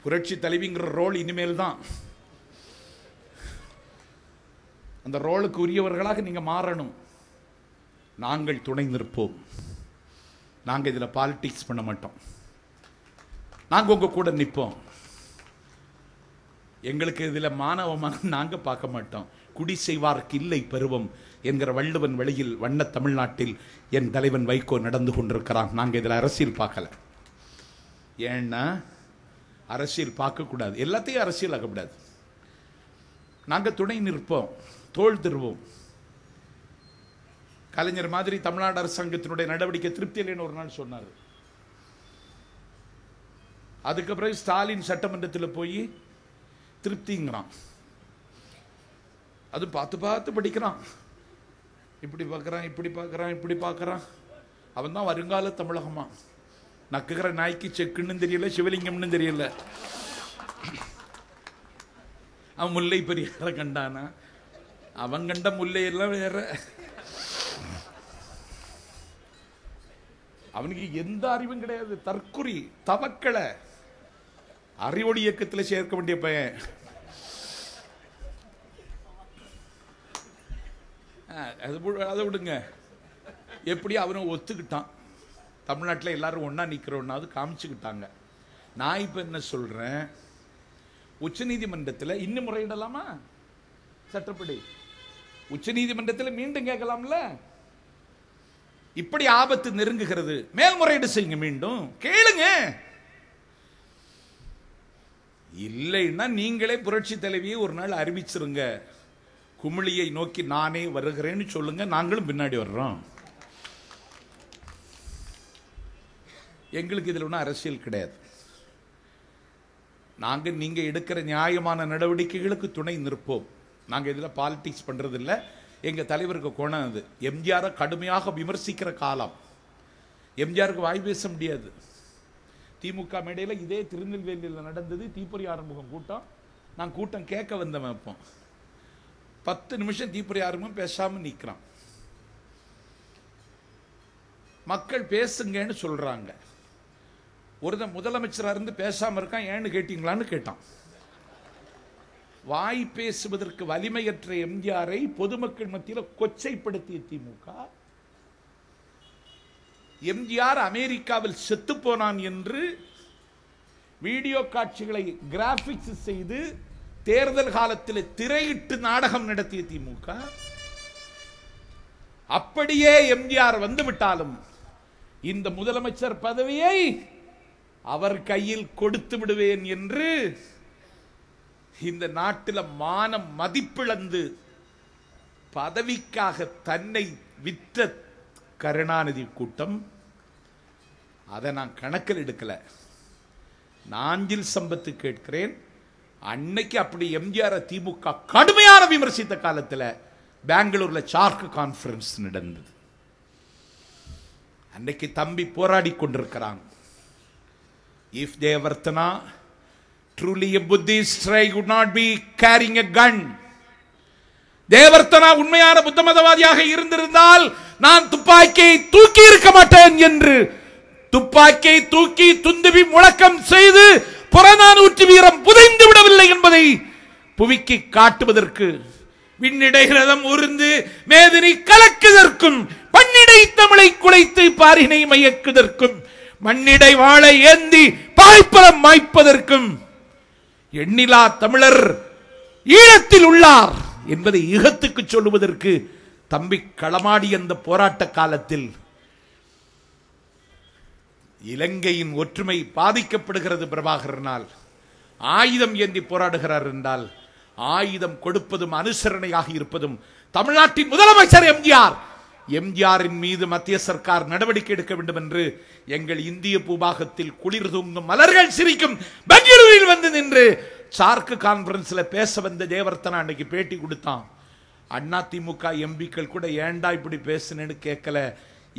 புரட்சி தலைவிங்கிற ரோல் இனிமேல் தான். அந்த ரோலுக்கு உரியவர்களாக நீங்க மாறணும். நாங்கள் துணை நிற்போம். நாங்க இதுல பாலிடிக்ஸ் பண்ண மாட்டோம். நாங்க உங்க கூட நிற்போம். எங்களுக்கு இதுல மானவமான நாங்க பார்க்க மாட்டோம். குடி செய்வார்க்கு இல்லை பருவம் என்கிற வள்ளுவன் வழியில் வண்ண தமிழ்நாட்டில் என் தலைவன் வைகோ நடந்து கொண்டிருக்கிறான். நாங்க இதுல அரசியல் பார்க்கல. ஏன்னா அரசியல் பார்க்கக்கூடாது, எல்லாத்தையும் அரசியல் ஆகக்கூடாது. நாங்க துணை நிற்போம், தோள் திருவோம். கலைஞர் மாதிரி தமிழ்நாடு அரசாங்கத்தினுடைய நடவடிக்கை திருப்தி இல்லைன்னு ஒரு நாள் சொன்னார். அதுக்கு பிறகு ஸ்டாலின் சட்டமன்றத்தில் போய் திருப்திங்கிறான். அது பார்த்து பார்த்து படிக்கிறான். இப்படி பார்க்கறான், இப்படி பார்க்கறான், இப்படி பார்க்கறான். அவன் தான் வருங்கால தமிழகமா. நக்குகிற நாய்க்கு செக்குன்னு தெரியல, சிவலிங்கம்னு தெரியல. அவன் முல்லை பெரியார கண்டானா? அவன் கண்ட முல்லை எல்லாம் வேற. அவனுக்கு எந்த அறிவும் கிடையாது. தற்குறி, தவக்களை அறிவொளி இயக்கத்தில் சேர்க்க வேண்டிய பையன். அதை விடுங்க. எப்படி அவனும் ஒத்துக்கிட்டான். தமிழ்நாட்டில் எல்லாரும் ஒன்னா நிக்கிறோம்னாவது காமிச்சுக்கிட்டாங்க. நான் இப்ப என்ன சொல்றேன், உச்ச நீதிமன்றத்தில் இன்னும் முறையிடலாமா? சட்டப்படி உச்ச நீதிமன்றத்தில் மீண்டும் கேட்கலாம்ல. இப்படி ஆபத்து நெருங்குகிறது, மேல்முறையீடு செய்யுங்க, மீண்டும் கேளுங்க. இல்லைன்னா நீங்களே புரட்சி தலைவியை ஒரு நாள் அறிவிச்சிருங்க. குமிழியை நோக்கி நானே வருகிறேன்னு சொல்லுங்க, நாங்களும் பின்னாடி வர்றோம். எங்களுக்கு இதில் ஒன்றும் அரசியல் கிடையாது. நாங்கள் நீங்க எடுக்கிற நியாயமான நடவடிக்கைகளுக்கு துணை நிற்போம். நாங்கள் இதில் பாலிடிக்ஸ் பண்றது இல்லை. எங்க தலைவருக்கு கோணம் அது. எம்ஜிஆரை கடுமையாக விமர்சிக்கிற காலம். எம்ஜிஆருக்கு வாய் பேச முடியாது. திமுக மேடையில் இதே திருநெல்வேலியில் நடந்தது தீப்பொறி ஆறுமுகம் கூட்டம். நான் கூட்டம் கேட்க வந்தவன். இப்போ 10 நிமிஷம் தீப்பொறி ஆறுமுகம் பேசாம நிற்கிறான். மக்கள் பேசுங்கன்னு சொல்றாங்க. ஒருத்தன் முதலமைச்சராக இருந்து பேசாம இருக்கான். ஏன்னு கேட்டீங்களான்னு கேட்டான். வாய் பேசுவதற்கு வலிமையற்ற எம்ஜிஆரை பொதுமக்கள் மத்தியில் கொச்சைப்படுத்திய திமுக, எம்ஜிஆர் அமெரிக்காவில் செத்து போனான் என்று வீடியோ காட்சிகளை கிராபிக்ஸ் செய்து தேர்தல் காலத்தில் திரையிட்டு நாடகம் நடத்திய திமுக, அப்படியே எம்ஜிஆர் வந்துவிட்டாலும் இந்த முதலமைச்சர் பதவியை அவர் கையில் கொடுத்து விடுவேன் என்று இந்த நாட்டில் மானம் மதிப்பிழந்து பதவிக்காக தன்னை விற்ற கருணாநிதி கூட்டம். அதை நான் கணக்கில் எடுக்கல. நாஞ்சில் சம்பத்து கேட்கிறேன். அன்னைக்கு அப்படி எம்ஜிஆர் திமுக கடுமையான விமர்சித்த காலத்தில் பெங்களூர்ல சார்க் கான்ஃபரன்ஸ் நடந்தது. அன்னைக்கு தம்பி போராடி கொண்டிருக்கிறான். If Jayawardena truly a Buddhist, I would not be carrying a gun. Jayewardene உண்மையான புத்த மதவாதியாக இருந்திருந்தால் நான் துப்பாக்கியை தூக்கி இருக்க மாட்டேன் என்று துப்பாக்கியை தூக்கி துந்துவி முழக்கம் செய்து புறநானூற்று வீரம் புதைந்து விடவில்லை என்பதை புவிக்கு காட்டுவதற்கு, விண்ணிடை ரதம் உருந்து மேதினி கலக்குதற்கும், பன்னிடை தமிழை குலைத்து பாரினை மயக்குதற்கும், மண்ணிடை வாழை ஏந்தி பாய்ப்பலம் மாய்ப்பதற்கும் எண்ணிலா தமிழர் ஈழத்தில் உள்ளார் என்பதை ஈகத்துக்கு சொல்லுவதற்கு தம்பி களமாடி அந்த போராட்ட காலத்தில் இலங்கையின் ஒற்றுமை பாதிக்கப்படுகிறது பிரபாகரனால். ஆயுதம் ஏந்தி போராடுகிறார் என்றால் ஆயுதம் கொடுப்பதும் அனுசரணையாக இருப்பதும் தமிழ்நாட்டின் முதலமைச்சர் எம்ஜிஆர். எம்ஜிஆரின் மீது மத்திய சர்க்கார் நடவடிக்கை எடுக்க வேண்டும் என்று எங்கள் இந்திய பூபாகத்தில் குளிர் தூங்கும் மலர்கள் சிரிக்கும் பெங்களூரில் வந்து நின்று சார்க் கான்பரன்ஸ்ல பேச வந்த ஜெயவர்த்தனா அன்னைக்கு பேட்டி கொடுத்தான். அண்ணா திமுக எம்பிக்கள் கூட ஏண்டா இப்படி பேசுனேன்னு கேட்கல.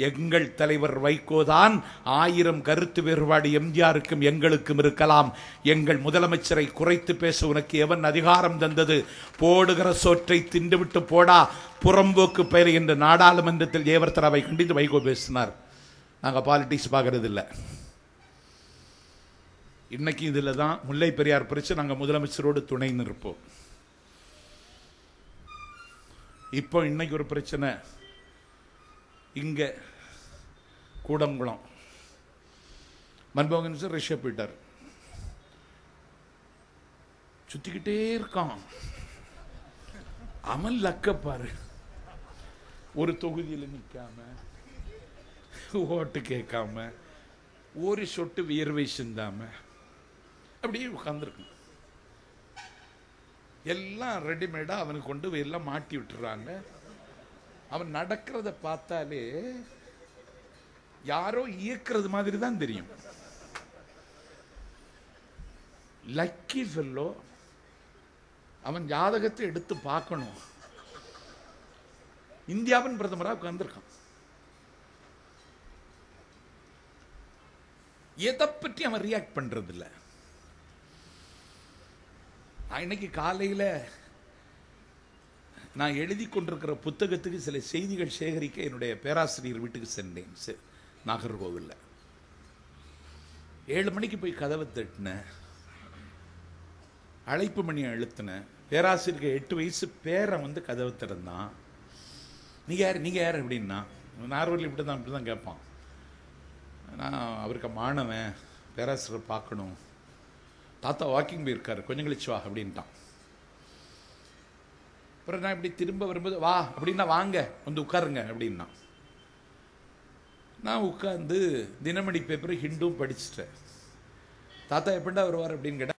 எங்கள் தலைவர் வைகோதான். 1000 கருத்து வேறுபாடு எம்ஜிஆருக்கும் எங்களுக்கும் இருக்கலாம். எங்கள் முதலமைச்சரை குறைத்து பேச உனக்கு எவன் அதிகாரம் தந்தது? போடுகிற சோற்றை திண்டுவிட்டு போடா புறம்போக்கு பெயர் என்று நாடாளுமன்றத்தில் ஜெயவர்த்தனாவை கண்டித்து வைகோ பேசினார். நாங்கள் பாலிடிக்ஸ் பார்க்கறது இல்லை. இன்னைக்கு இதுல தான் முல்லை பெரியார் பிரச்சனை நாங்க முதலமைச்சரோடு துணை நிற்போம். இப்போ இன்னைக்கு ஒரு பிரச்சனை இங்க கூடங்குளம். மன்மோகன் சார் ரஷ்யா போயிட்டார், சுத்திக்கிட்டே இருக்கான். அமல் லக்கப்பாரு, ஒரு தொகுதியில் நிற்காம, ஓட்டு கேட்காம, ஒரு சொட்டு வியர்வை சிந்தாம அப்படியே உட்கார்ந்துருக்கும். எல்லாம் ரெடிமேடா அவனுக்கு கொண்டு எல்லாம் மாட்டி விட்டுறாங்க. அவன் நடக்கிறத பார்த்தாலே யாரோ இயக்கிறது மாதிரி தான் தெரியும். Lucky fellow. அவன் ஜாதகத்தை எடுத்து பார்க்கணும். இந்தியாவின் பிரதமராக உட்கார்ந்திருக்கான். எதை பற்றி அவன் ரியாக்ட் பண்றது இல்லை. இன்னைக்கு காலையில் நான் எழுதி கொண்டிருக்கிற புத்தகத்துக்கு சில செய்திகள் சேகரிக்க என்னுடைய பேராசிரியர் வீட்டுக்கு சென்றேன். நாகர்கோவில் 7 மணிக்கு போய் கதவை தட்டினேன், அழைப்பு மணியை அழுத்தினேன். பேராசிரியருக்கு 8 வயசு பேரன் வந்து கதவை திறந்தான். நீங்க யார் அப்படின்னா, நார்வல் இப்படிதான் கேட்பான். நான் அவருக்கு மாணவன், பேராசிரியர் பார்க்கணும். தாத்தா வாக்கிங் போயிருக்காரு, கொஞ்சம் கழிச்சு வா அப்படின்ட்டான். அப்புறம் நான் இப்படி திரும்ப வரும்போது வா அப்படின்னா, வாங்க வந்து உட்காருங்க அப்படின்னா. நான் உட்கார்ந்து தினமணி பேப்பர் ஹிண்டும் படிச்சுட்டேன். தாத்தா எப்படின்னா வருவார் அப்படின்னு கேட்டேன்.